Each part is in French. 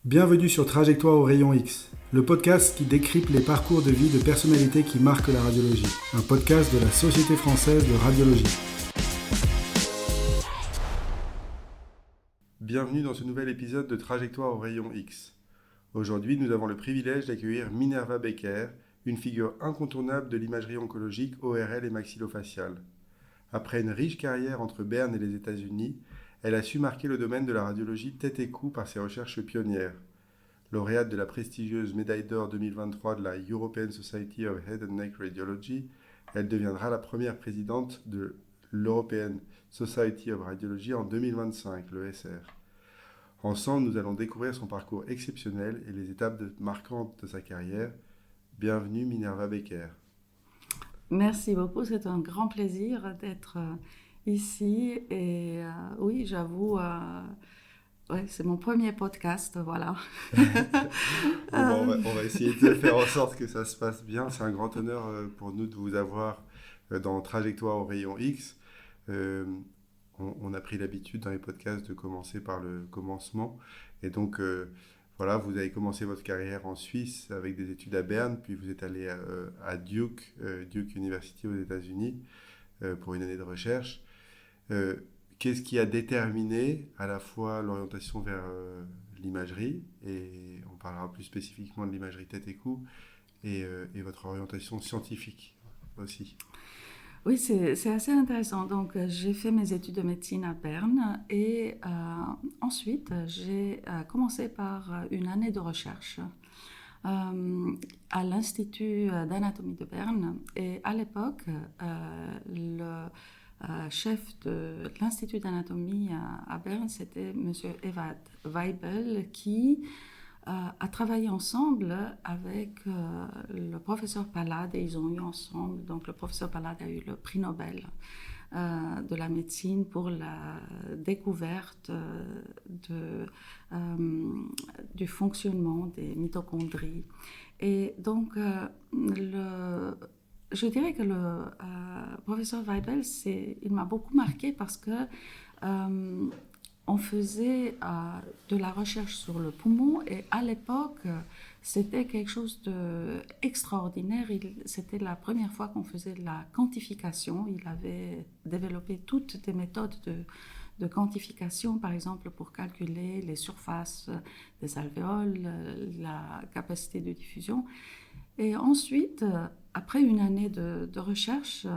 Bienvenue sur Trajectoire au rayon X, le podcast qui décrypte les parcours de vie de personnalités qui marquent la radiologie, un podcast de la Société française de radiologie. Bienvenue dans ce nouvel épisode de Trajectoire au rayon X. Aujourd'hui, nous avons le privilège d'accueillir Minerva Becker, une figure incontournable de l'imagerie oncologique ORL et maxillofaciale. Après une riche carrière entre Berne et les États-Unis, elle a su marquer le domaine de la radiologie tête et cou par ses recherches pionnières. Lauréate de la prestigieuse médaille d'or 2023 de la European Society of Head and Neck Radiology, elle deviendra la première présidente de l'European Society of Radiology en 2025, l'ESR. Ensemble, nous allons découvrir son parcours exceptionnel et les étapes marquantes de sa carrière. Bienvenue Minerva Becker. Merci beaucoup, c'est un grand plaisir d'être ici et oui, j'avoue, ouais, c'est mon premier podcast, voilà. On va essayer de faire en sorte que ça se passe bien. C'est un grand honneur pour nous de vous avoir dans Trajectoire au rayon X. On a pris l'habitude dans les podcasts de commencer par le commencement. Et donc, voilà, vous avez commencé votre carrière en Suisse avec des études à Berne, puis vous êtes allé à Duke University aux États-Unis pour une année de recherche. Qu'est-ce qui a déterminé à la fois l'orientation vers l'imagerie, et on parlera plus spécifiquement de l'imagerie tête et cou, et votre orientation scientifique aussi? Oui, c'est assez intéressant. Donc, j'ai fait mes études de médecine à Berne et ensuite, j'ai commencé par une année de recherche à l'Institut d'anatomie de Berne. Et à l'époque, le chef de l'Institut d'anatomie à Berne, c'était M. Evad Weibel, qui a travaillé ensemble avec le professeur Palade, et ils ont eu ensemble, donc le professeur Palade a eu le prix Nobel de la médecine pour la découverte du fonctionnement des mitochondries. Et donc, je dirais que le professeur Weibel, il m'a beaucoup marqué parce que on faisait de la recherche sur le poumon et à l'époque, c'était quelque chose d'extraordinaire. C'était la première fois qu'on faisait de la quantification. Il avait développé toutes des méthodes de quantification, par exemple pour calculer les surfaces des alvéoles, la capacité de diffusion. Et ensuite, après une année de recherche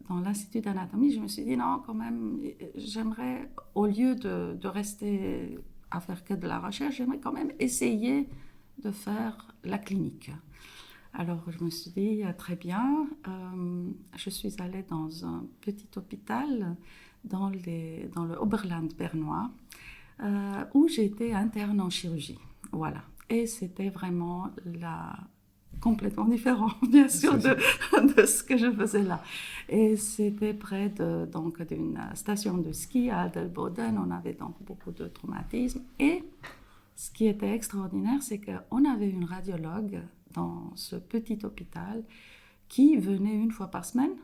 dans l'Institut d'anatomie, je me suis dit non, quand même, j'aimerais, au lieu de rester à faire que de la recherche, j'aimerais quand même essayer de faire la clinique. Alors je me suis dit très bien, je suis allée dans un petit hôpital dans le Oberland bernois où j'étais interne en chirurgie. Voilà. Et c'était vraiment complètement différent, bien sûr, de ce que je faisais là. Et c'était près d'une station de ski à Adelboden. On avait donc beaucoup de traumatismes. Et ce qui était extraordinaire, c'est qu'on avait une radiologue dans ce petit hôpital qui venait une fois par semaine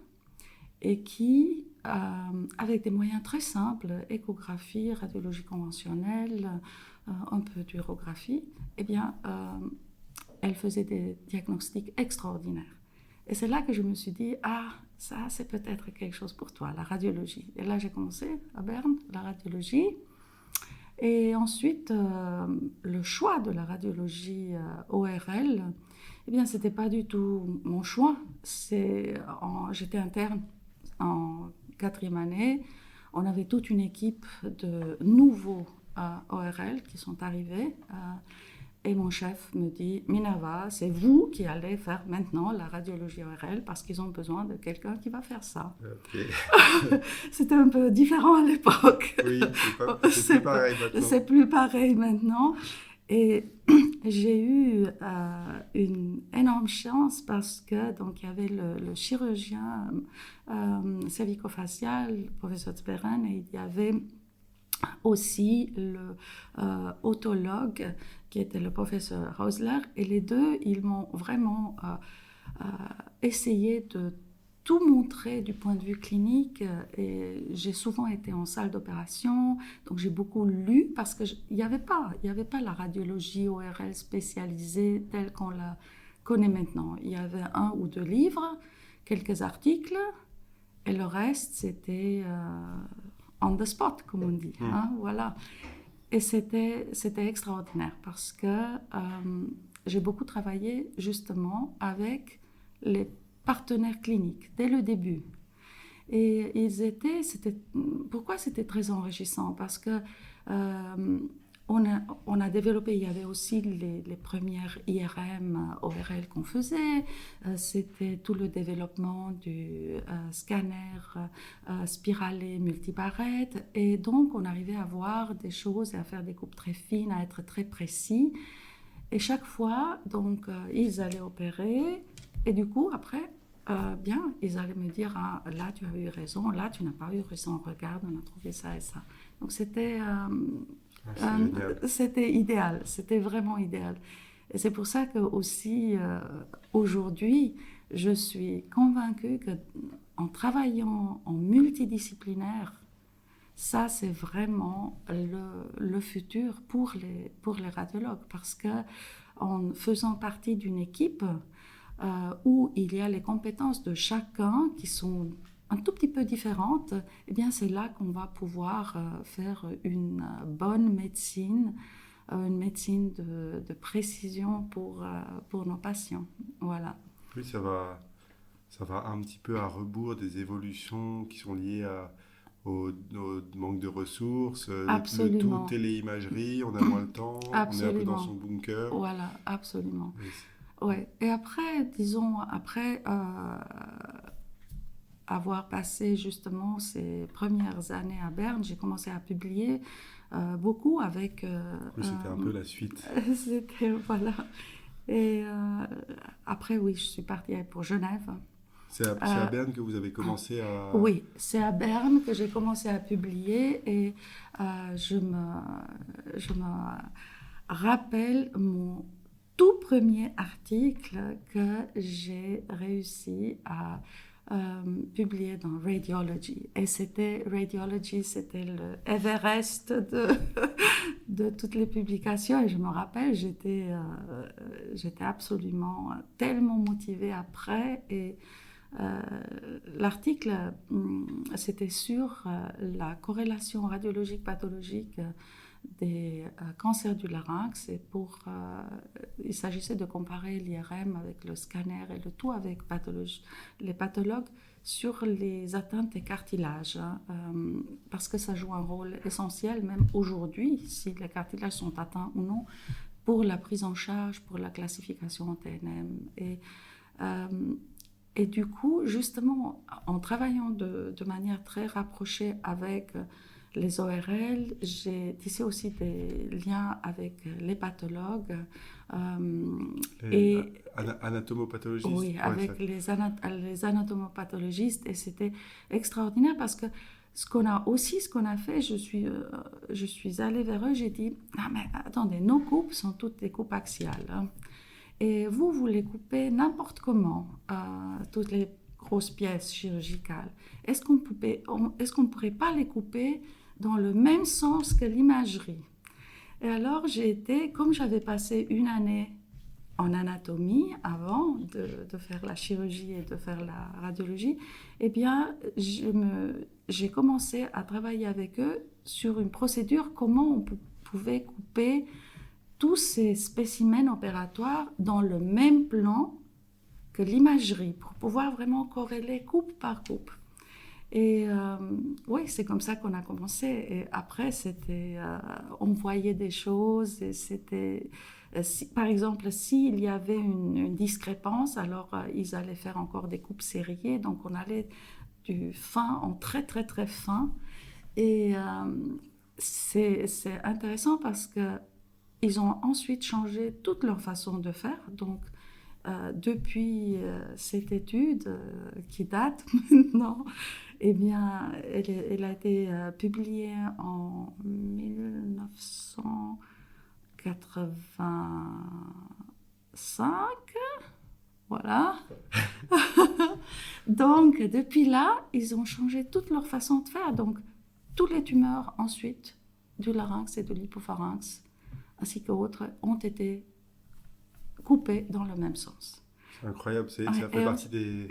et qui, avec des moyens très simples, échographie, radiologie conventionnelle, un peu d'urographie, eh bien, elle faisait des diagnostics extraordinaires. Et c'est là que je me suis dit, ça c'est peut-être quelque chose pour toi, la radiologie. Et là j'ai commencé à Berne, la radiologie. Et ensuite, le choix de la radiologie ORL, eh bien c'était pas du tout mon choix. J'étais interne en 4e année. On avait toute une équipe de nouveaux ORL qui sont arrivés. Et mon chef me dit, Minerva, c'est vous qui allez faire maintenant la radiologie ORL parce qu'ils ont besoin de quelqu'un qui va faire ça. Okay. C'était un peu différent à l'époque. Oui, c'est plus pareil maintenant. C'est plus pareil maintenant. Et j'ai eu une énorme chance parce que donc il y avait le chirurgien cervico-facial, le professeur Speren, et il y avait aussi le otologue qui était le professeur Hausler, et les deux, ils m'ont vraiment essayé de tout montré du point de vue clinique. Et j'ai souvent été en salle d'opération, donc j'ai beaucoup lu parce qu'il n'y avait pas la radiologie ORL spécialisée telle qu'on la connaît maintenant. Il y avait 1 ou 2 livres, quelques articles, et le reste, c'était on the spot, comme on dit. Hein, voilà. Et c'était extraordinaire parce que j'ai beaucoup travaillé justement avec les partenaires cliniques dès le début. Et pourquoi c'était très enrichissant? Parce que on a développé, il y avait aussi les premières IRM ORL qu'on faisait, c'était tout le développement du scanner spiralé multibarrette, et donc on arrivait à voir des choses et à faire des coupes très fines, à être très précis. Et chaque fois, donc, ils allaient opérer, et du coup, après, bien, ils allaient me dire, ah, là, tu as eu raison, là, tu n'as pas eu raison, regarde, on a trouvé ça et ça. Donc, c'était idéal, c'était vraiment idéal. Et c'est pour ça que aussi, aujourd'hui, je suis convaincue qu'en travaillant en multidisciplinaire, ça, c'est vraiment le futur pour les radiologues, parce qu'en faisant partie d'une équipe où il y a les compétences de chacun qui sont un tout petit peu différentes, eh bien, c'est là qu'on va pouvoir faire une bonne médecine, une médecine de précision pour nos patients. Voilà. Oui, ça va un petit peu à rebours des évolutions qui sont liées au manque de ressources, le tout Absolument. téléimagerie, on a moins le temps, on est un peu dans Absolument. son bunker. Voilà, absolument. Et Ouais. Et après, disons, après avoir passé justement ces premières années à Berne, j'ai commencé à publier beaucoup avec... oui, c'était un peu la suite. C'était, voilà. Et après, oui, je suis partie pour Genève. C'est à Berne que vous avez commencé à... Oui, c'est à Berne que j'ai commencé à publier, et je me rappelle mon tout premier article que j'ai réussi à publier dans Radiology. Et Radiology, c'était le Everest de toutes les publications. Et je me rappelle, j'étais absolument tellement motivée après. Et l'article, c'était sur la corrélation radiologique pathologique des cancers du larynx, et il s'agissait de comparer l'IRM avec le scanner et le tout avec les pathologues sur les atteintes des cartilages, parce que ça joue un rôle essentiel, même aujourd'hui, si les cartilages sont atteints ou non, pour la prise en charge, pour la classification en TNM. Et du coup, justement, en travaillant de manière très rapprochée avec les ORL, j'ai tissé aussi des liens avec les pathologues. Anatomopathologistes. Oui, avec les anatomopathologistes, et c'était extraordinaire parce que ce qu'on a fait, je suis allée vers eux, j'ai dit, ah mais attendez, nos coupes sont toutes des coupes axiales, hein. Et vous les coupez n'importe comment, toutes les grosses pièces chirurgicales. Est-ce qu'on ne pourrait pas les couper dans le même sens que l'imagerie? Et alors, comme j'avais passé une année en anatomie avant de faire la chirurgie et de faire la radiologie, eh bien, j'ai commencé à travailler avec eux sur une procédure, comment on pouvait couper tous ces spécimens opératoires dans le même plan que l'imagerie, pour pouvoir vraiment corréler coupe par coupe. Et oui, c'est comme ça qu'on a commencé. Et après, on voyait des choses, et c'était... par exemple, s'il y avait une discrépance, alors ils allaient faire encore des coupes sériées, donc on allait du fin en très très très fin. Et c'est intéressant parce que ils ont ensuite changé toute leur façon de faire. Donc, depuis cette étude qui date maintenant, eh bien, elle a été publiée en 1985. Voilà. Donc, depuis là, ils ont changé toute leur façon de faire. Donc, toutes les tumeurs ensuite du larynx et de l'hypopharynx, ainsi qu'autres, ont été coupées dans le même sens. C'est incroyable, ça Ouais, fait partie des...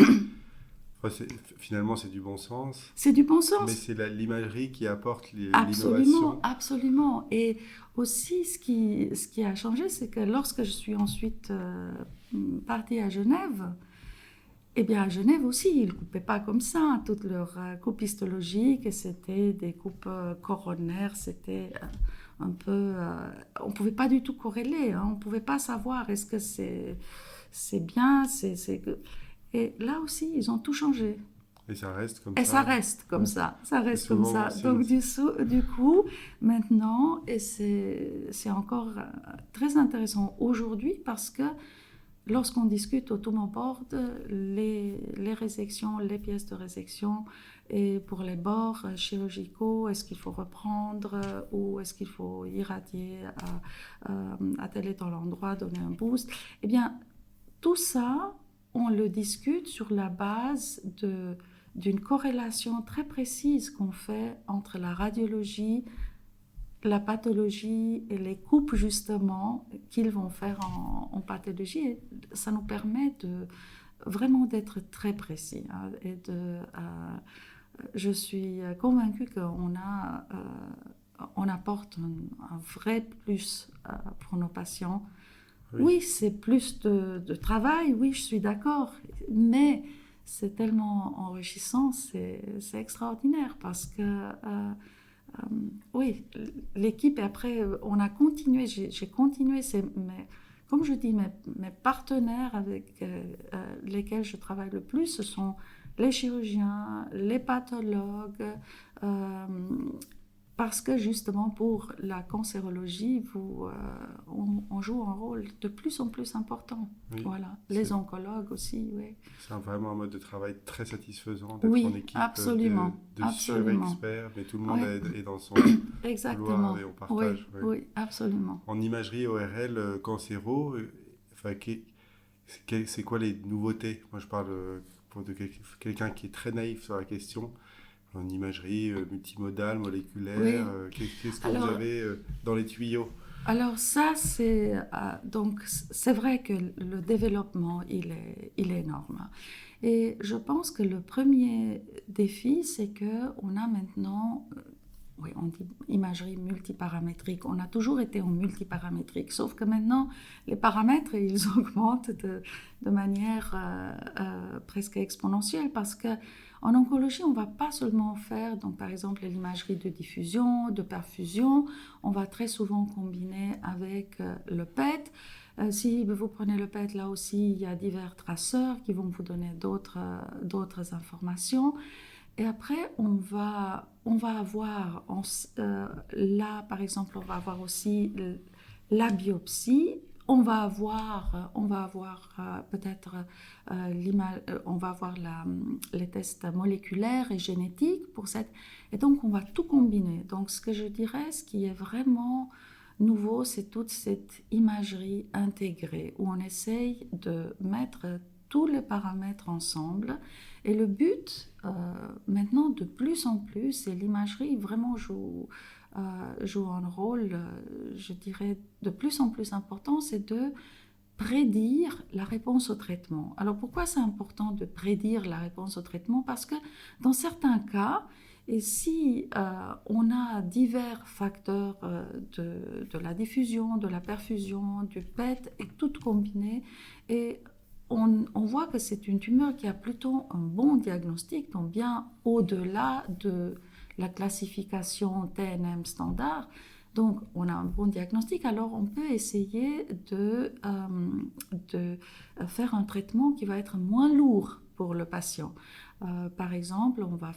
Enfin, finalement, c'est du bon sens, c'est du bon mais sens. c'est l'imagerie qui apporte Absolument, l'innovation. absolument. Et aussi, ce qui a changé, c'est que lorsque je suis ensuite partie à Genève, eh bien, à Genève aussi, ils ne coupaient pas comme ça. Hein. Toutes leurs coupes histologiques, c'était des coupes coronaires, c'était un peu... on ne pouvait pas du tout corréler, hein. On ne pouvait pas savoir est-ce que c'est bien, Et là aussi, ils ont tout changé. Et ça reste comme Et ça. ça reste comme Ouais. ça, ça Et reste comme souvent, ça. Donc du coup, maintenant, et c'est encore très intéressant aujourd'hui parce que lorsqu'on discute au tumor board, les résections, les pièces de résection, et pour les bords chirurgicaux, est-ce qu'il faut reprendre ou est-ce qu'il faut irradier à tel et tel endroit, donner un boost, eh bien, tout ça, on le discute sur la base d'une corrélation très précise qu'on fait entre la radiologie, la pathologie et les coupes justement qu'ils vont faire en pathologie. Et ça nous permet vraiment d'être très précis. Hein, je suis convaincue on apporte un vrai plus pour nos patients. Oui, c'est plus de travail, oui, je suis d'accord, mais c'est tellement enrichissant, c'est extraordinaire parce que, oui, l'équipe, et après, on a continué, j'ai continué, comme je dis, mes partenaires avec lesquels je travaille le plus, ce sont les chirurgiens, les pathologues, euh, parce que justement pour la cancérologie, on joue un rôle de plus en plus important. Oui, voilà. Les oncologues aussi, oui. C'est vraiment un mode de travail très satisfaisant d'être en Oui, équipe absolument, de absolument. surexperts, mais tout le monde Ouais. est dans son couloir Exactement. et on Oui, partage. Ouais. oui, absolument. En imagerie ORL cancéro, enfin, c'est quoi les nouveautés? Moi, je parle de quelqu'un qui est très naïf sur la question. En imagerie multimodale, moléculaire, Oui. qu'est-ce que vous Alors, avez dans les tuyaux? alors ça, donc c'est vrai que le développement, il est énorme. Et je pense que le premier défi, c'est qu'on a maintenant, oui, on dit imagerie multiparamétrique. On a toujours été en multiparamétrique, sauf que maintenant, les paramètres, ils augmentent de manière presque exponentielle parce que en oncologie, on ne va pas seulement faire, donc, par exemple, l'imagerie de diffusion, de perfusion, on va très souvent combiner avec le PET. Si vous prenez le PET, là aussi, il y a divers traceurs qui vont vous donner d'autres informations. Et après, on va avoir, là par exemple, on va avoir aussi la biopsie, on va avoir peut-être on va avoir les tests moléculaires et génétiques pour cette, et donc on va tout combiner. Donc ce que je dirais, ce qui est vraiment nouveau, c'est toute cette imagerie intégrée où on essaye de mettre tous les paramètres ensemble. Et le but, maintenant, de plus en plus, et l'imagerie vraiment joue un rôle, je dirais, de plus en plus important, c'est de prédire la réponse au traitement. Alors pourquoi c'est important de prédire la réponse au traitement? Parce que dans certains cas, et si on a divers facteurs de la diffusion, de la perfusion, du PET, et tout combiné, et on voit que c'est une tumeur qui a plutôt un bon diagnostic, donc bien au-delà de la classification TNM standard. Donc, on a un bon diagnostic, alors on peut essayer de faire un traitement qui va être moins lourd pour le patient. Par exemple, on va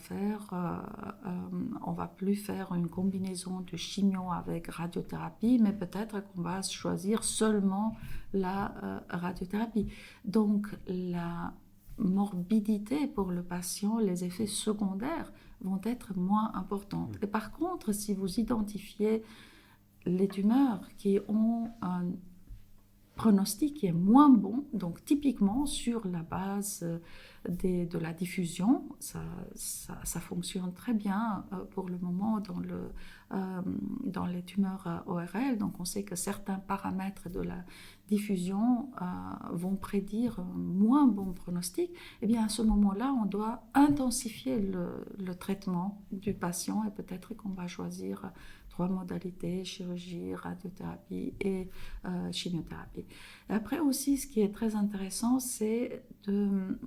plus faire une combinaison de chimio avec radiothérapie, mais peut-être qu'on va choisir seulement la radiothérapie. Donc, la morbidité pour le patient, les effets secondaires vont être moins importants. Et par contre, si vous identifiez les tumeurs qui ont pronostic qui est moins bon. Donc typiquement sur la base de la diffusion, ça fonctionne très bien pour le moment dans les tumeurs ORL. Donc on sait que certains paramètres de la diffusion vont prédire un moins bon pronostic. Et bien à ce moment-là, on doit intensifier le traitement du patient et peut-être qu'on va choisir 3 modalités, chirurgie, radiothérapie et chimiothérapie. Et après aussi, ce qui est très intéressant, c'est de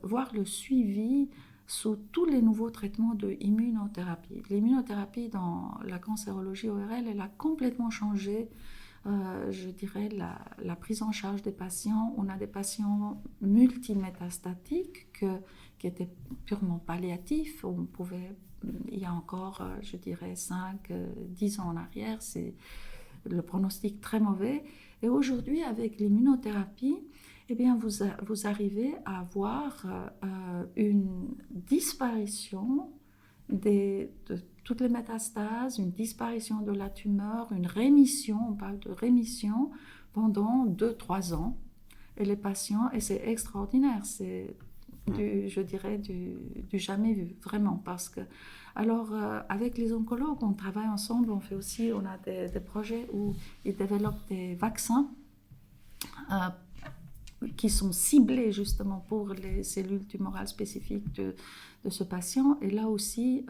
voir le suivi sous tous les nouveaux traitements de immunothérapie. L'immunothérapie dans la cancérologie ORL, elle a complètement changé, je dirais, la prise en charge des patients. On a des patients multimétastatiques qui étaient purement palliatifs. On pouvait, il y a encore, je dirais, 5-10 ans en arrière, c'est le pronostic très mauvais. Et aujourd'hui, avec l'immunothérapie, eh bien, vous arrivez à avoir une disparition de toutes les métastases, une disparition de la tumeur, une rémission, on parle de rémission pendant 2-3 ans. Et les patients, et c'est extraordinaire, c'est je dirais du jamais vu, vraiment, parce que, alors, avec les oncologues, on travaille ensemble, on a des projets où ils développent des vaccins qui sont ciblés justement pour les cellules tumorales spécifiques de ce patient. Et là aussi,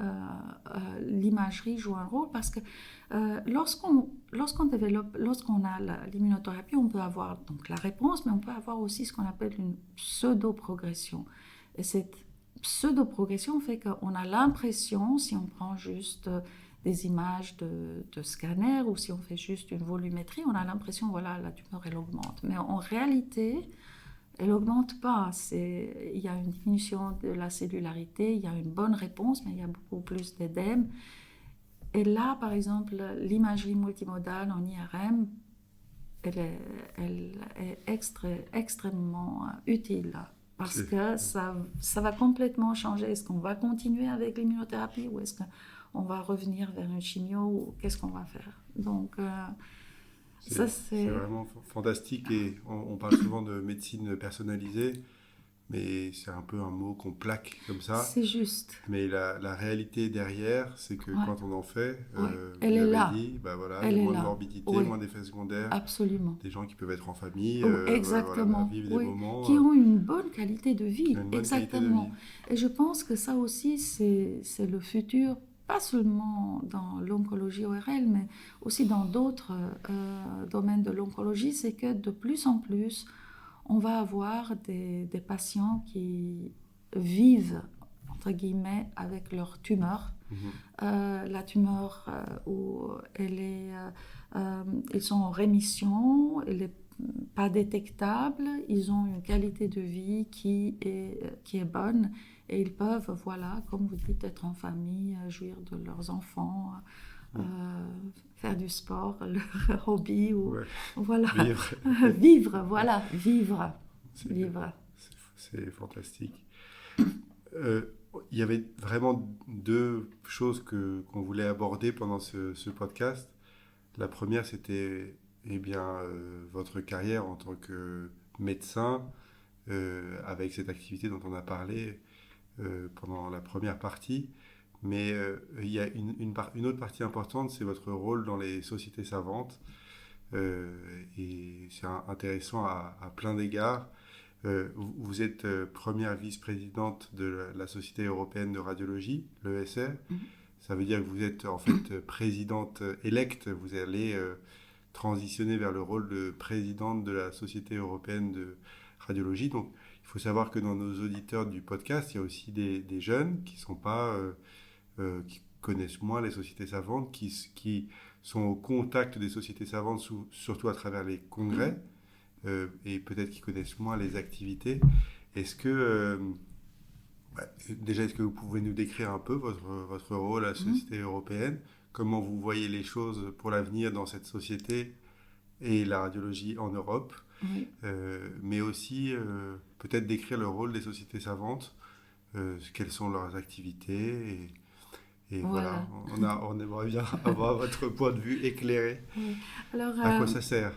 l'imagerie joue un rôle parce que lorsqu'on a l'immunothérapie, on peut avoir donc la réponse, mais on peut avoir aussi ce qu'on appelle une pseudo-progression. Et cette pseudo-progression fait qu'on a l'impression, si on prend juste des images de scanner ou si on fait juste une volumétrie, on a l'impression, voilà, la tumeur, elle augmente. Mais en réalité, elle n'augmente pas. Il y a une diminution de la cellularité, il y a une bonne réponse, mais il y a beaucoup plus d'édème. Et là, par exemple, l'imagerie multimodale en IRM, elle est extrêmement utile parce que ça va complètement changer. Est-ce qu'on va continuer avec l'immunothérapie ou est-ce qu'on va revenir vers une chimio ou qu'est-ce qu'on va faire? Donc, c'est vraiment fantastique et on parle souvent de médecine personnalisée, mais c'est un peu un mot qu'on plaque comme ça. C'est juste. Mais la réalité derrière, c'est que quand on en fait, elle vous est avez là. dit, bah voilà, Elle il y a est moins de là. morbidité, Oui. moins d'effets secondaires. Absolument. Des gens qui peuvent être en famille, exactement. vivre des moments. Qui ont une bonne qualité de vie. Une bonne Exactement. qualité de vie. Et je pense que ça aussi, c'est le futur, pas seulement dans l'oncologie ORL, mais aussi dans d'autres domaines de l'oncologie, c'est que de plus en plus, on va avoir des patients qui vivent, entre guillemets, avec leur tumeur. La tumeur où ils sont en rémission, elle n'est pas détectable, ils ont une qualité de vie qui est bonne et ils peuvent, voilà, comme vous dites, être en famille, jouir de leurs enfants, faire du sport, leur hobby, ou voilà. Vivre, voilà, vivre. C'est fantastique. Il y avait vraiment 2 choses qu'on voulait aborder pendant ce podcast. La première, c'était votre carrière en tant que médecin, avec cette activité dont on a parlé pendant la première partie. Mais il y a une autre partie importante, c'est votre rôle dans les sociétés savantes. Et c'est intéressant à plein d'égards. Vous êtes première vice-présidente de la Société européenne de radiologie, l'ESR. Ça veut dire que vous êtes en fait présidente électe. Vous allez transitionner vers le rôle de présidente de la Société européenne de radiologie. Donc, il faut savoir que dans nos auditeurs du podcast, il y a aussi des jeunes qui sont pas, qui connaissent moins les sociétés savantes, qui sont au contact des sociétés savantes, surtout à travers les congrès. Et peut-être qu'ils connaissent moins les activités. Est-ce que, déjà, est-ce que vous pouvez nous décrire un peu votre rôle à la Société européenne? Comment vous voyez les choses pour l'avenir dans cette société et la radiologie en Europe? Mais aussi, peut-être décrire le rôle des sociétés savantes, quelles sont leurs activités et voilà, on aimerait bien avoir votre point de vue éclairé. Alors, à quoi ça sert?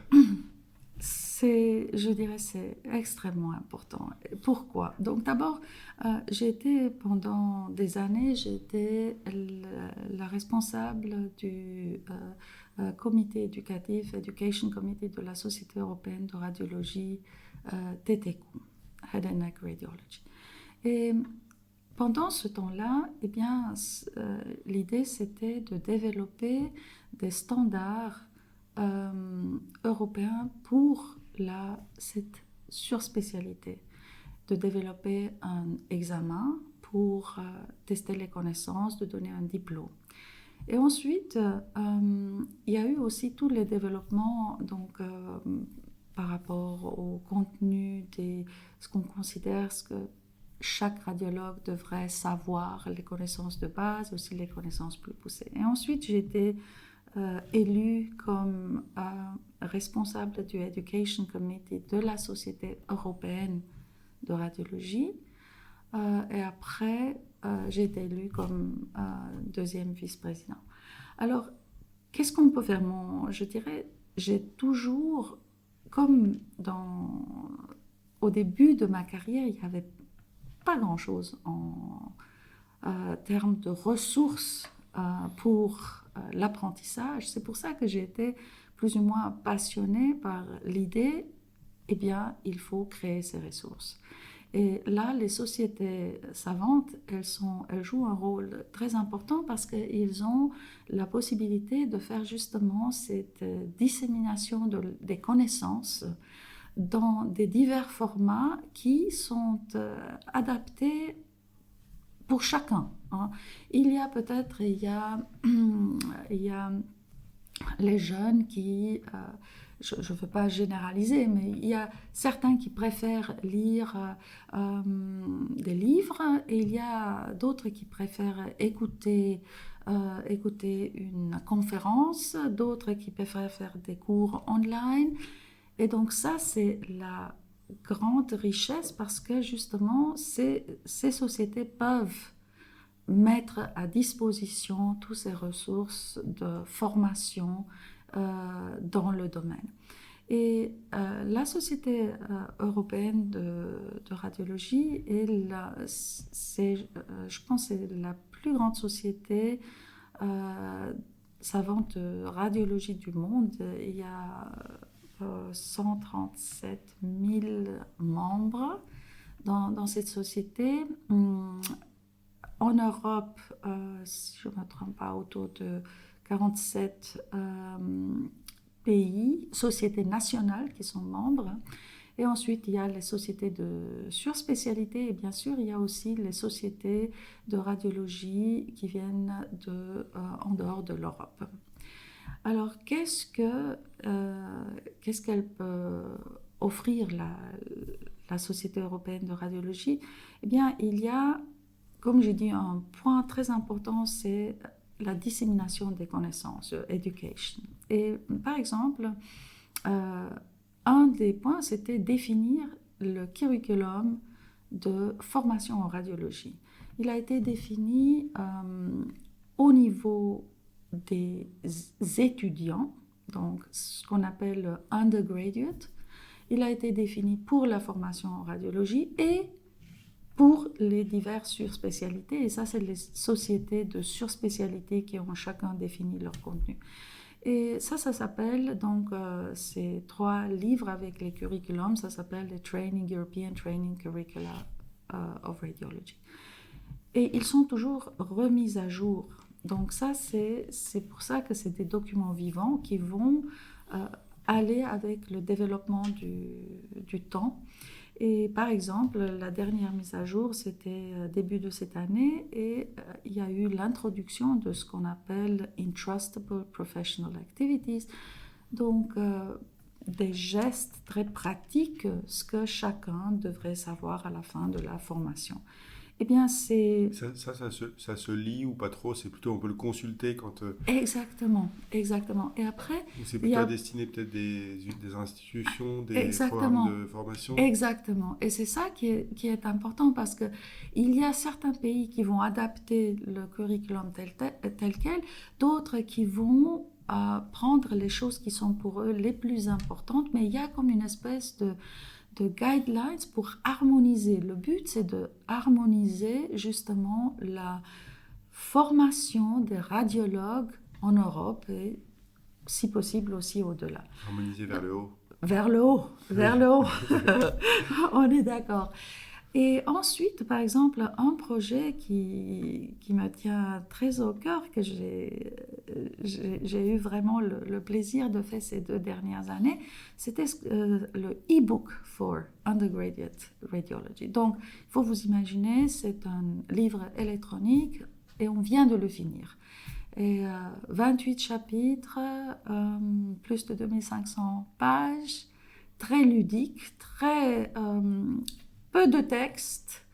je dirais, c'est extrêmement important. Pourquoi? Donc d'abord, pendant des années, j'étais la responsable du comité éducatif, Education Committee de la Société européenne de radiologie, TTQ, Head and Neck Radiology. Et pendant ce temps-là, eh bien, l'idée c'était de développer des standards européens pour cette surspécialité, de développer un examen pour tester les connaissances, de donner un diplôme. Et ensuite, il y a eu aussi tous les développements donc, par rapport au contenu de ce qu'on considère que chaque radiologue devrait savoir, les connaissances de base, aussi les connaissances plus poussées. Et ensuite, j'ai été élue comme responsable du Education Committee de la Société européenne de radiologie. Et après, j'ai été élue comme deuxième vice-président. Alors, qu'est-ce qu'on peut faire? Je dirais, j'ai toujours, comme au début de ma carrière, il n'y avait pas grand-chose en termes de ressources pour l'apprentissage. C'est pour ça que j'ai été plus ou moins passionnée par l'idée, eh bien, il faut créer ces ressources. Et là, les sociétés savantes, elles jouent un rôle très important parce qu'ils ont la possibilité de faire justement cette dissémination des connaissances dans des divers formats qui sont adaptés pour chacun. Il y a les jeunes qui, je ne veux pas généraliser, mais il y a certains qui préfèrent lire des livres et il y a d'autres qui préfèrent écouter une conférence, d'autres qui préfèrent faire des cours online. Et donc ça, c'est la grande richesse parce que justement, ces sociétés peuvent mettre à disposition toutes ces ressources de formation dans le domaine. Et la Société européenne de radiologie, je pense que c'est la plus grande société savante de radiologie du monde. Il y a 137 000 membres dans cette société. En Europe, si je ne me trompe pas, autour de 47 pays, sociétés nationales qui sont membres. Et ensuite, il y a les sociétés de surspécialité et bien sûr, il y a aussi les sociétés de radiologie qui viennent en dehors de l'Europe. Alors, qu'est-ce qu'elle peut offrir la Société européenne de radiologie? Eh bien, il y a, comme j'ai dit, un point très important, c'est la dissémination des connaissances, education. Et par exemple, un des points, c'était définir le curriculum de formation en radiologie. Il a été défini au niveau des étudiants, donc ce qu'on appelle undergraduate. Il a été défini pour la formation en radiologie et pour les diverses surspécialités. Et ça, c'est les sociétés de surspécialité qui ont chacun défini leur contenu. Et ça s'appelle, donc, ces 3 livres avec les curriculums, ça s'appelle les European Training Curricula of Radiology. Et ils sont toujours remis à jour. Donc ça, c'est pour ça que c'est des documents vivants qui vont aller avec le développement du temps. Et par exemple, la dernière mise à jour, c'était début de cette année et il y a eu l'introduction de ce qu'on appelle Entrustable Professional Activities, donc des gestes très pratiques, ce que chacun devrait savoir à la fin de la formation. Eh bien, c'est... Ça se lit ou pas trop? C'est plutôt, on peut le consulter quand... Exactement. Et après... C'est plutôt destiné peut-être des institutions, des programmes de formation? Exactement. Et c'est ça qui est important parce qu'il y a certains pays qui vont adapter le curriculum tel quel, d'autres qui vont prendre les choses qui sont pour eux les plus importantes, mais il y a comme une espèce de guidelines pour harmoniser. Le but, c'est de harmoniser justement la formation des radiologues en Europe et si possible aussi au-delà. Harmoniser vers le haut. Vers le haut, vers le haut. On est d'accord. Et ensuite, par exemple, un projet qui me tient très au cœur, que j'ai eu vraiment le plaisir de faire ces 2 dernières années, c'était le e-book for undergraduate radiology. Donc, il faut vous imaginer, c'est un livre électronique et on vient de le finir. Et 28 chapitres, plus de 2500 pages, très ludique, très peu de texte,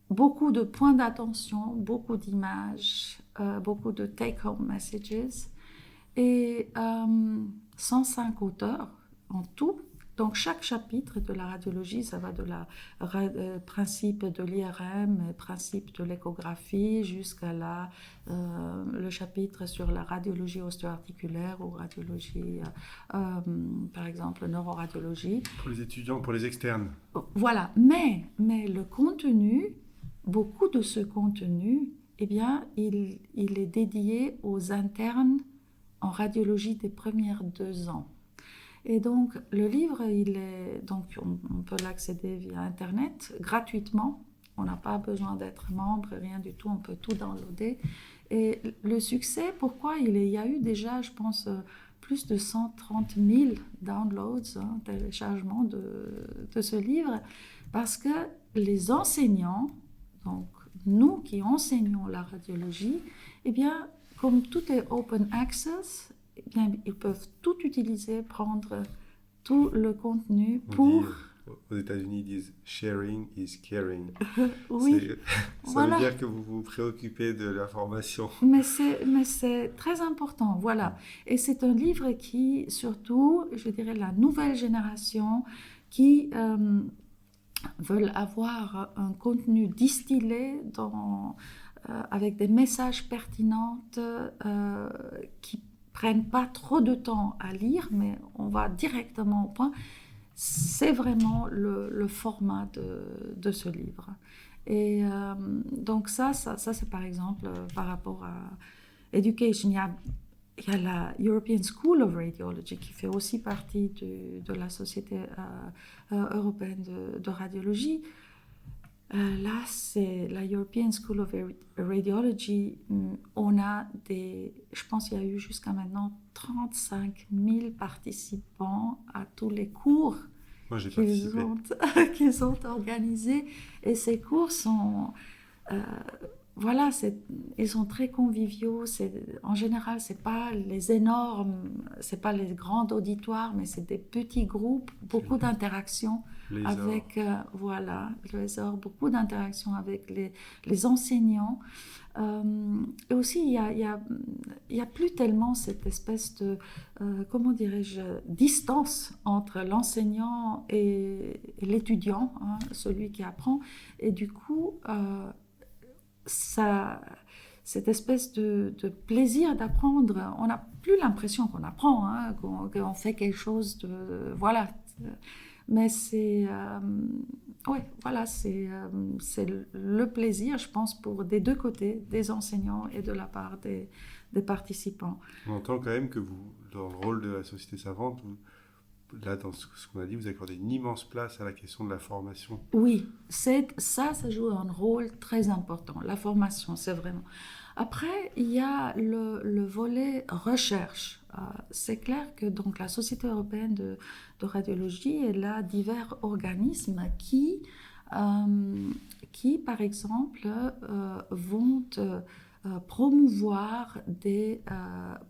beaucoup de points d'attention, beaucoup d'images, beaucoup de take-home messages et 105 auteurs en tout. Donc chaque chapitre de la radiologie, ça va de principe de l'IRM, principe de l'échographie, jusqu'à le chapitre sur la radiologie ostéo-articulaire ou radiologie, par exemple, neuroradiologie. Pour les étudiants, pour les externes. Voilà, mais le contenu, beaucoup de ce contenu, eh bien, il est dédié aux internes en radiologie des premières 2 ans. Et donc, le livre, on peut l'accéder via Internet gratuitement. On n'a pas besoin d'être membre, rien du tout, on peut tout downloader. Et le succès, pourquoi il y a eu déjà, je pense, plus de 130 000 downloads, téléchargements de ce livre, parce que les enseignants, donc nous qui enseignons la radiologie, eh bien, comme tout est open access, eh bien, ils peuvent tout utiliser, prendre tout le contenu pour... Aux États-Unis, ils disent « sharing is caring ». Oui, ça veut dire que vous vous préoccupez de l'information. Mais c'est très important, voilà. Et c'est un livre qui, surtout, je dirais, la nouvelle génération qui veulent avoir un contenu distillé avec des messages pertinents qui prennent pas trop de temps à lire, mais on va directement au point. C'est vraiment le format de ce livre. Et donc ça c'est par exemple par rapport à Education. Il y a la European School of Radiology qui fait aussi partie de la Société européenne de radiologie. Là, c'est la European School of Radiology. On a je pense qu'il y a eu jusqu'à maintenant 35 000 participants à tous les cours qu'ils ont organisés. Et ces cours sont... voilà, ils sont très conviviaux. En général, c'est pas les grands auditoires, mais c'est des petits groupes, beaucoup d'interactions avec beaucoup d'interactions avec les enseignants. Et aussi, il y a plus tellement cette espèce de, comment dirais-je, distance entre l'enseignant et l'étudiant, celui qui apprend. Et du coup, cette espèce de plaisir d'apprendre, on n'a plus l'impression qu'on apprend, qu'on fait quelque chose de... Voilà. Mais c'est le plaisir, je pense, des 2 côtés, des enseignants et de la part des participants. On entend quand même que vous, dans le rôle de la Société savante, là, dans ce qu'on a dit, vous accordez une immense place à la question de la formation. Oui, ça joue un rôle très important. La formation, c'est vraiment... Après, il y a le volet recherche. C'est clair que donc, la Société européenne de radiologie, elle a divers organismes qui par exemple, vont promouvoir des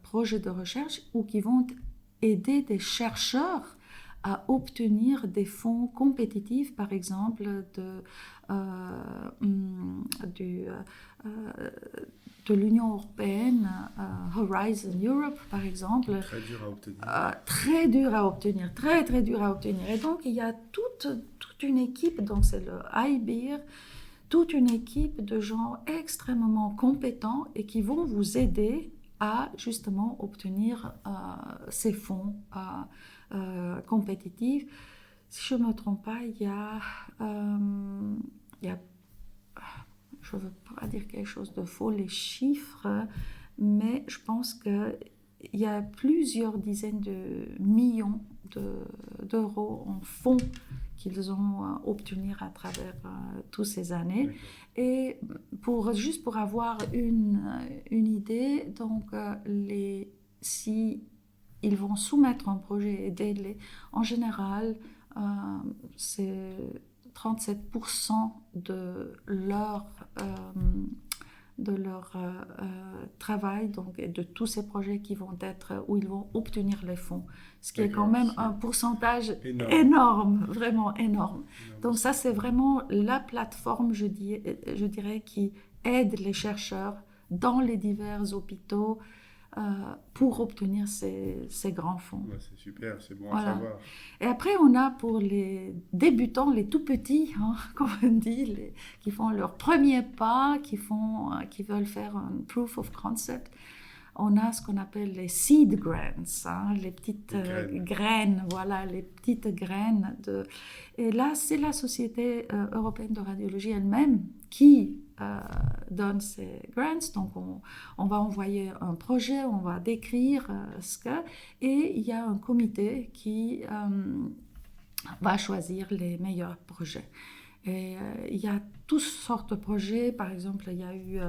projets de recherche ou qui vont aider des chercheurs à obtenir des fonds compétitifs, par exemple de l'Union européenne, Horizon Europe, par exemple. Très dur à obtenir. Très dur à obtenir, très très dur à obtenir. Et donc il y a toute une équipe, donc c'est le IBIR, toute une équipe de gens extrêmement compétents et qui vont vous aider à justement obtenir ces fonds compétitifs. Si je ne me trompe pas, il y a je ne veux pas dire quelque chose de faux, les chiffres, mais je pense qu'il y a plusieurs dizaines de millions d'euros en fonds qu'ils ont obtenus à travers toutes ces années. D'accord. Et juste pour avoir une idée, donc si ils vont soumettre un projet et délai, en général, c'est 37% de leur travail, donc, et de tous ces projets qui vont être, où ils vont obtenir les fonds, ce qui est quand même un pourcentage énorme, vraiment énorme. Donc ça, c'est vraiment la plateforme, je dirais, qui aide les chercheurs dans les divers hôpitaux pour obtenir ces grands fonds. Ouais, c'est super, c'est bon à savoir. Et après, on a pour les débutants, les tout petits, comme on dit, qui font leur premier pas, qui veulent faire un proof of concept. On a ce qu'on appelle les seed grants, les petites graines, voilà, les petites graines. Et là, c'est la Société européenne de radiologie elle-même qui donne ces grants. Donc, on va envoyer un projet, on va décrire et il y a un comité qui va choisir les meilleurs projets. Et il y a toutes sortes de projets. Par exemple, il y a eu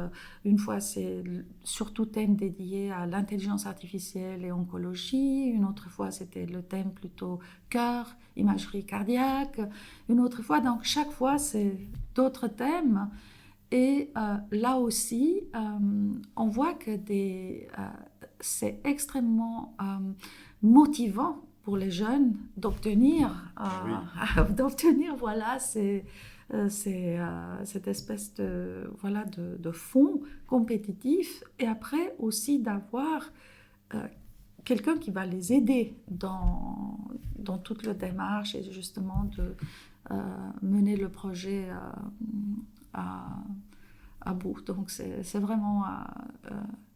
une fois, c'est surtout thème dédié à l'intelligence artificielle et oncologie. Une autre fois, c'était le thème plutôt cœur, imagerie cardiaque. Une autre fois, donc chaque fois, c'est d'autres thèmes. Et là aussi, on voit que c'est extrêmement motivant pour les jeunes d'obtenir voilà, cette espèce de fonds compétitifs, et après aussi d'avoir quelqu'un qui va les aider dans toute la démarche et justement de mener le projet à bout. Donc c'est vraiment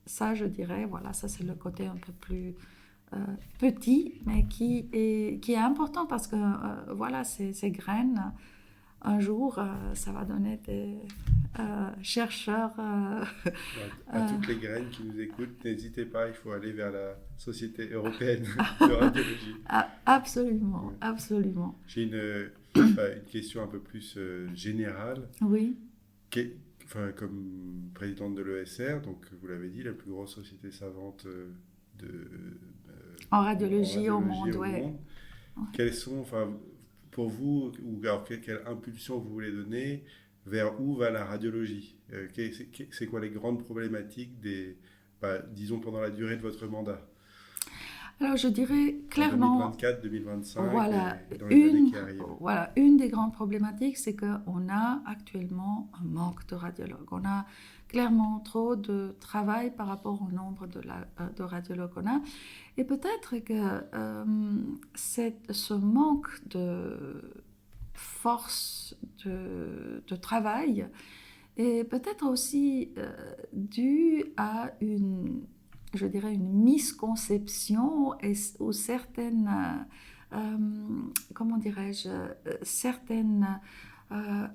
ça, je dirais, voilà, ça c'est le côté un peu plus petit, mais qui est important parce que voilà, ces graines, un jour, ça va donner des chercheurs. À toutes les graines qui nous écoutent, n'hésitez pas, il faut aller vers la Société européenne de radiologie. Absolument, absolument. J'ai une question un peu plus générale. Oui. Comme présidente de l'ESR, donc vous l'avez dit, la plus grosse société savante en radiologie au monde. Quelles sont, pour vous, ou alors quelle impulsion vous voulez donner, vers où va la radiologie? C'est quoi les grandes problématiques disons pendant la durée de votre mandat? Alors je dirais clairement, 2024, 2025, voilà, et dans les années qui arrivent. Voilà, une des grandes problématiques, c'est qu'on a actuellement un manque de radiologues. On a clairement trop de travail par rapport au nombre de radiologues qu'on a. Et peut-être que ce manque de force de travail est peut-être aussi dû à une misconception ou certaines, comment dirais-je, certaines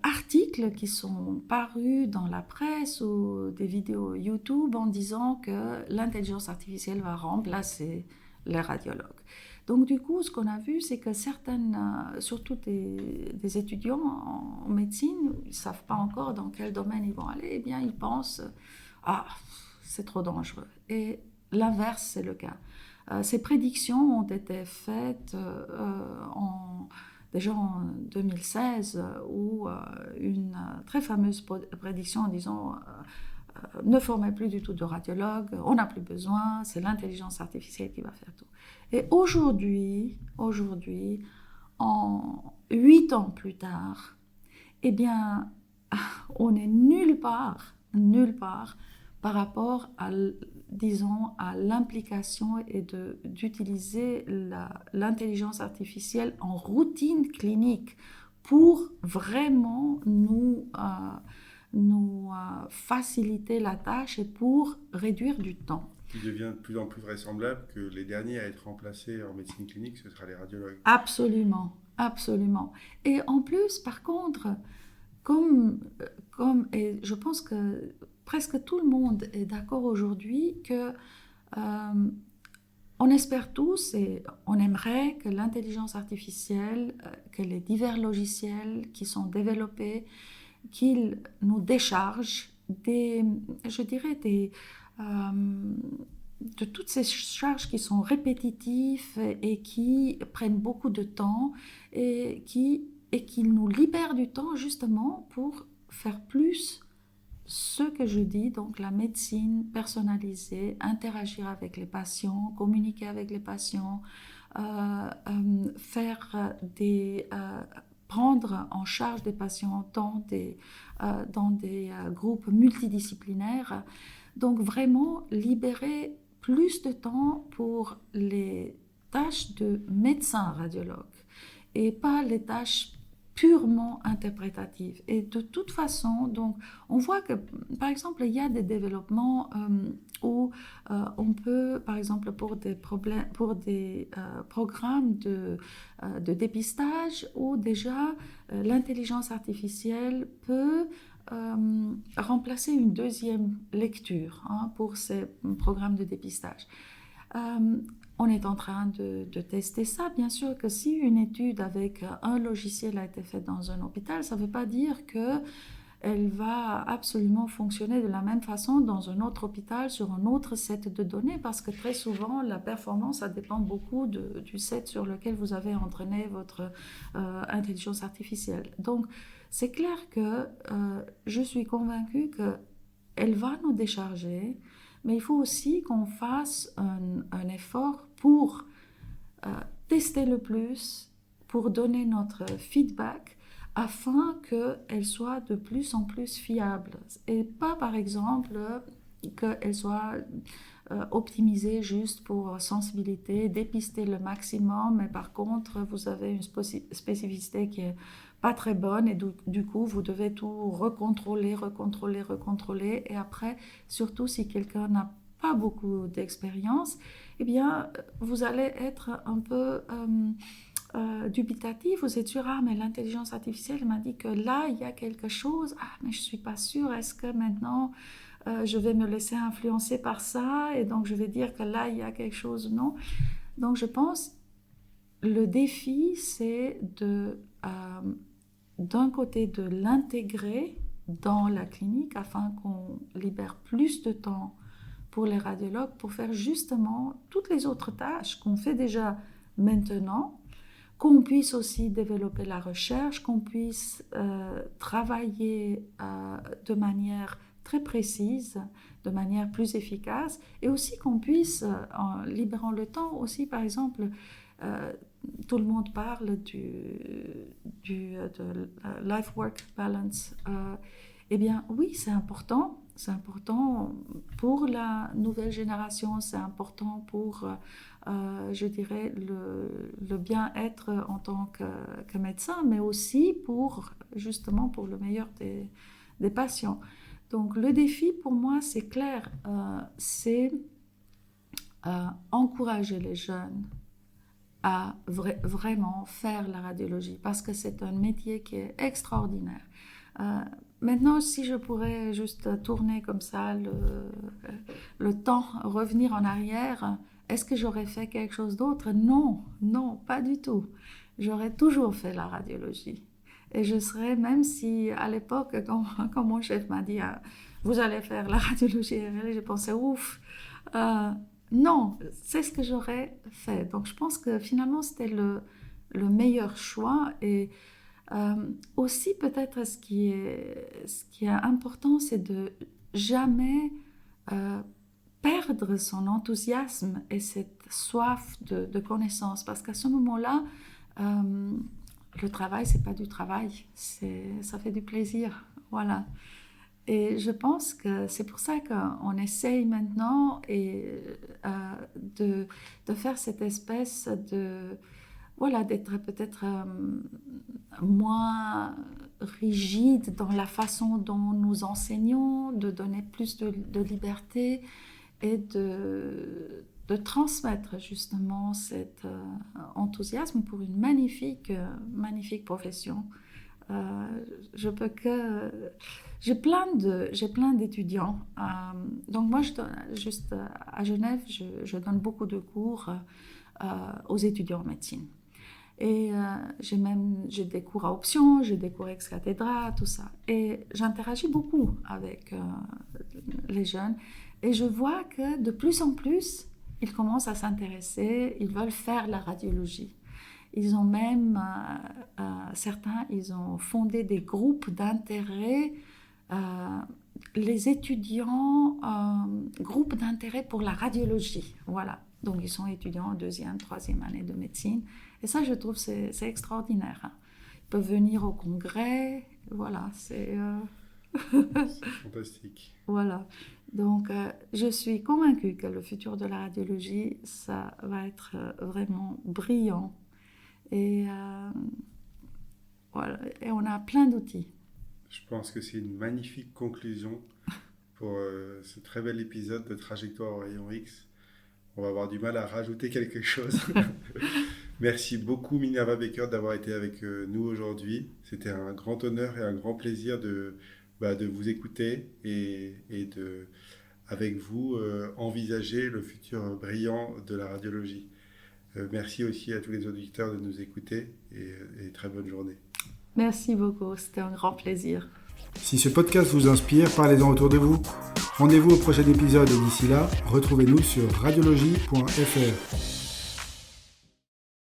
articles qui sont parus dans la presse ou des vidéos YouTube en disant que l'intelligence artificielle va remplacer les radiologues. Donc du coup, ce qu'on a vu, c'est que surtout des étudiants en médecine, ils ne savent pas encore dans quel domaine ils vont aller, eh bien ils pensent « Ah, c'est trop dangereux ». Et l'inverse, c'est le cas. Ces prédictions ont été faites déjà en 2016, où une très fameuse prédiction en disant ne formez plus du tout de radiologues, on n'a plus besoin, c'est l'intelligence artificielle qui va faire tout. Et aujourd'hui, en 8 ans plus tard, eh bien, on est nulle part par rapport à, disons, à l'implication et d'utiliser l'intelligence artificielle en routine clinique pour vraiment nous faciliter la tâche et pour réduire du temps. Il devient de plus en plus vraisemblable que les derniers à être remplacés en médecine clinique, ce sera les radiologues. Absolument, absolument. Et en plus, par contre, et je pense que presque tout le monde est d'accord aujourd'hui que on espère tous et on aimerait que l'intelligence artificielle, que les divers logiciels qui sont développés, qu'ils nous déchargent je dirais, de toutes ces charges qui sont répétitives et qui prennent beaucoup de temps et qui nous libèrent du temps justement pour faire plus ce que je dis, donc la médecine personnalisée, interagir avec les patients, communiquer avec les patients, faire prendre en charge des patients dans des groupes multidisciplinaires. Donc vraiment libérer plus de temps pour les tâches de médecin radiologue et pas les tâches purement interprétatives. Et de toute façon, donc, on voit que, par exemple, il y a des développements où on peut, par exemple, pour des programmes de dépistage, où déjà l'intelligence artificielle peut remplacer une deuxième lecture pour ces programmes de dépistage. On est en train de tester ça. Bien sûr que si une étude avec un logiciel a été faite dans un hôpital, ça ne veut pas dire qu'elle va absolument fonctionner de la même façon dans un autre hôpital sur un autre set de données, parce que très souvent, la performance, ça dépend beaucoup du set sur lequel vous avez entraîné votre intelligence artificielle. Donc, c'est clair que je suis convaincue qu'elle va nous décharger, mais il faut aussi qu'on fasse un effort pour tester le plus, pour donner notre feedback, afin qu'elle soit de plus en plus fiable. Et pas, par exemple, qu'elle soit optimisée juste pour sensibilité, dépister le maximum, mais par contre, vous avez une spécificité qui est pas très bonne et du coup, vous devez tout recontrôler, et après, surtout si quelqu'un n'a pas beaucoup d'expérience, eh bien, vous allez être un peu dubitatif. Vous êtes sûr, ah, mais l'intelligence artificielle m'a dit que là, il y a quelque chose, ah, mais je ne suis pas sûre, est-ce que maintenant, je vais me laisser influencer par ça, et donc je vais dire que là, il y a quelque chose, non. Donc, je pense, le défi, c'est d'un côté, de l'intégrer dans la clinique afin qu'on libère plus de temps pour les radiologues pour faire justement toutes les autres tâches qu'on fait déjà maintenant, qu'on puisse aussi développer la recherche, qu'on puisse travailler de manière très précise, de manière plus efficace, et aussi qu'on puisse, en libérant le temps aussi, par exemple, tout le monde parle de life-work balance. Eh bien, oui, c'est important. C'est important pour la nouvelle génération, c'est important pour, je dirais, le bien-être en tant que médecin, mais aussi justement, pour le meilleur des patients. Donc, le défi pour moi, c'est clair, c'est encourager les jeunes à vraiment faire la radiologie, parce que c'est un métier qui est extraordinaire. Maintenant, si je pourrais juste tourner comme ça le temps, revenir en arrière, est-ce que j'aurais fait quelque chose d'autre? Non, non, pas du tout. J'aurais toujours fait la radiologie. Et je serais, même si à l'époque, quand mon chef m'a dit vous allez faire la radiologie IRL, j'ai pensé ouf. Non, c'est ce que j'aurais fait. Donc je pense que finalement c'était le meilleur choix. Et aussi peut-être ce qui est important, c'est de jamais perdre son enthousiasme et cette soif de connaissance. Parce qu'à ce moment-là, le travail, c'est pas du travail, ça fait du plaisir. Voilà. Et je pense que c'est pour ça qu'on essaye maintenant de faire cette espèce voilà, d'être peut-être moins rigide dans la façon dont nous enseignons, de donner plus de liberté et de transmettre justement cet enthousiasme pour une magnifique profession. Je peux que... J'ai plein d'étudiants. Donc moi, juste à Genève, je donne beaucoup de cours aux étudiants en médecine. Et j'ai des cours à option, j'ai des cours ex cathedra, tout ça. Et j'interagis beaucoup avec les jeunes. Et je vois que de plus en plus, ils commencent à s'intéresser, ils veulent faire la radiologie. Ils ont même, certains, ils ont fondé des groupes d'intérêt, les étudiants, groupes d'intérêt pour la radiologie, voilà. Donc ils sont étudiants en 2e, 3e année de médecine. Et ça, je trouve, c'est extraordinaire. Ils peuvent venir au congrès, voilà, c'est... C'est fantastique. Voilà. Donc, je suis convaincue que le futur de la radiologie, ça va être vraiment brillant. Et voilà. Et on a plein d'outils. Je pense que c'est une magnifique conclusion pour ce très bel épisode de Trajectoire au rayon X. On va avoir du mal à rajouter quelque chose. Merci beaucoup Minerva Becker d'avoir été avec nous aujourd'hui. C'était un grand honneur et un grand plaisir de vous écouter et de, avec vous, envisager le futur brillant de la radiologie. Merci aussi à tous les auditeurs de nous écouter et très bonne journée. Merci beaucoup, c'était un grand plaisir. Si ce podcast vous inspire, parlez-en autour de vous. Rendez-vous au prochain épisode et d'ici là, retrouvez-nous sur radiologie.fr.